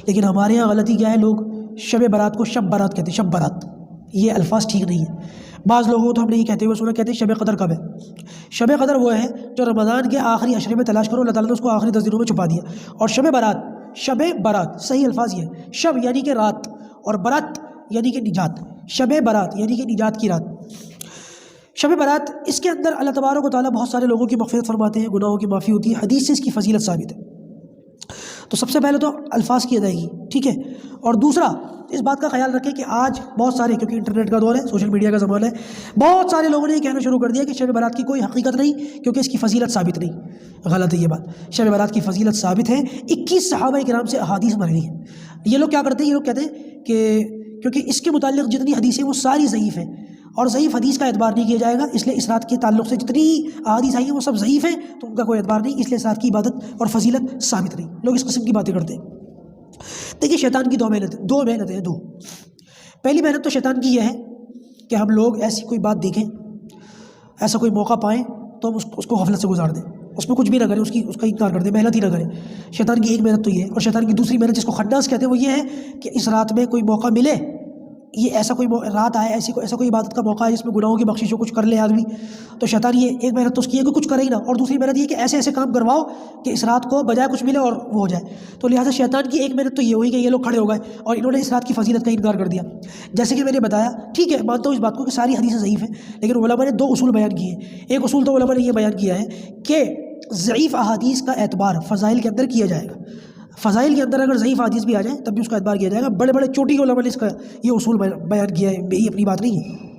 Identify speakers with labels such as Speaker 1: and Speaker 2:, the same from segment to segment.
Speaker 1: لیکن ہمارے یہاں غلطی کیا ہے، لوگ شب برات کو شب برات کہتے ہیں، شب برات، یہ الفاظ ٹھیک نہیں ہے۔ بعض لوگوں کو تو ہم نے یہ کہتے ہوئے سنا، کہتے ہیں شب قدر کب ہے؟ شب قدر وہ ہے جو رمضان کے آخری عشرے میں تلاش کرو، اللہ تعالیٰ نے اس کو آخری 10 دنوں میں چھپا دیا۔ اور شب برات صحیح الفاظ یہ ہے، شب یعنی کہ رات، اور برات یعنی کہ نجات، شب برات یعنی کہ نجات کی رات۔ شب برات اس کے اندر اللہ تبارک و تعالیٰ بہت سارے لوگوں کی مغفرت فرماتے ہیں، گناہوں کی معافی ہوتی ہے، حدیث سے اس کی فضیلت ثابت ہے۔ تو سب سے پہلے تو الفاظ کی ادائیگی، ٹھیک ہے۔ اور دوسرا اس بات کا خیال رکھیں کہ آج بہت سارے، کیونکہ انٹرنیٹ کا دور ہے، سوشل میڈیا کا زمانہ ہے، بہت سارے لوگوں نے یہ کہنا شروع کر دیا کہ شب برات کی کوئی حقیقت نہیں کیونکہ اس کی فضیلت ثابت نہیں۔ غلط ہے یہ بات، شب برات کی فضیلت ثابت ہے، 21 صحابہ کرام سے احادیث مروی ہیں۔ یہ لوگ کیا کرتے ہیں، یہ لوگ کہتے ہیں کہ کیونکہ اس کے متعلق جتنی حدیثیں وہ ساری ضعیف ہیں، اور ضعیف حدیث کا اعتبار نہیں کیا جائے گا، اس لیے اس رات کے تعلق سے جتنی احادیث آئی ہیں وہ سب ضعیف ہیں، تو ان کا کوئی اعتبار نہیں، اس لیے اس رات کی عبادت اور فضیلت ثابت نہیں۔ لوگ اس قسم کی باتیں کرتے ہیں۔ دیکھیے شیطان کی دو محنتیں ہیں۔ پہلی محنت تو شیطان کی یہ ہے کہ ہم لوگ ایسی کوئی بات دیکھیں، ایسا کوئی موقع پائیں تو ہم اس کو غفلت سے گزار دیں، اس میں کچھ بھی نہ کریں، اس کا انکار کر دیں، محنت ہی نہ کریں۔ شیطان کی ایک محنت تو یہ ہے، اور شیطان کی دوسری محنت جس کو خناس کہتے ہیں وہ یہ ہے کہ اس رات میں کوئی موقع ملے، یہ ایسا کوئی رات آئے، ایسا کوئی عبادت کا موقع ہے جس میں گناہوں کی بخشش ہو، کچھ کر لے آدمی، تو شیطان یہ ایک محنت تو اس کی ہے کہ کچھ کرے ہی نہ، اور دوسری محنت یہ کہ ایسے ایسے کام کرواؤ کہ اس رات کو بجائے کچھ ملے اور وہ ہو جائے۔ تو لہٰذا شیطان کی ایک محنت تو یہ ہوئی کہ یہ لوگ کھڑے ہو گئے اور انہوں نے اس رات کی فضیلت کا انکار کر دیا۔ جیسے کہ میں نے بتایا، ٹھیک ہے، مانتا ہوں اس بات کو کہ ساری حدیثیں ضعیف ہیں، لیکن علماء نے 2 اصول بیان کیے ہیں۔ ایک اصول تو علماء نے یہ بیان کیا ہے کہ ضعیف احادیث کا اعتبار فضائل کے اندر کیا جائے گا، فضائل کے اندر اگر ضعیف حدیث بھی آ جائیں تب بھی اس کا اعتبار کیا جائے گا۔ بڑے بڑے چوٹی کے علماء نے اس کا یہ اصول بیان کیا ہے، یہی اپنی بات نہیں ہے۔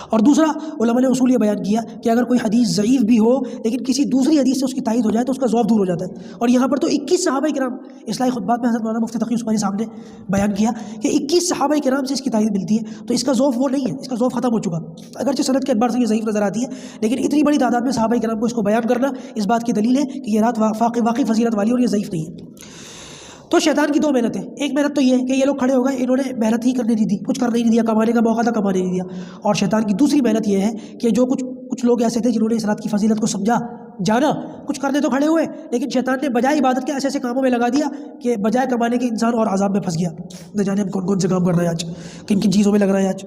Speaker 1: اور دوسرا علماء نے اصول یہ بیان کیا کہ اگر کوئی حدیث ضعیف بھی ہو لیکن کسی دوسری حدیث سے اس کی تائید ہو جائے تو اس کا ضعف دور ہو جاتا ہے۔ اور یہاں پر تو 21 صحابہ کرام، اصلاحی خطبات میں حضرت مولانا مفتی تقی عثمانی صاحب نے بیان کیا کہ 21 صحابہ کرام سے اس کی تائید ملتی ہے، تو اس کا ضعف وہ نہیں ہے، اس کا ضعف ختم ہو چکا۔ اگرچہ سند کے اعتبار سے یہ ضعیف نظر آتی ہے، لیکن اتنی بڑی تعداد میں صحابہ کرام کو اس کو بیان کرنا اس بات کی دلیل ہے کہ یہ رات واقعی فضیلت والی اور یہ ضعیف نہیں ہے۔ تو شیطان کی 2 محنتیں، ایک محنت تو یہ ہے کہ یہ لوگ کھڑے ہو گئے، انہوں نے محنت ہی کرنے نہیں دی، کچھ کرنے نہیں دیا، کمانے کا موقع تھا کمانے نہیں دیا۔ اور شیطان کی دوسری محنت یہ ہے کہ جو کچھ لوگ ایسے تھے جنہوں نے اس رات کی فضیلت کو سمجھا، جانا، کچھ کرنے تو کھڑے ہوئے، لیکن شیطان نے بجائے عبادت کے ایسے ایسے کاموں میں لگا دیا کہ بجائے کمانے کے انسان اور عذاب میں پھنس گیا۔ نہ جانے ہم کون کون سے کام کر رہے ہیں آج، کن کن چیزوں میں لگ رہے ہیں آج۔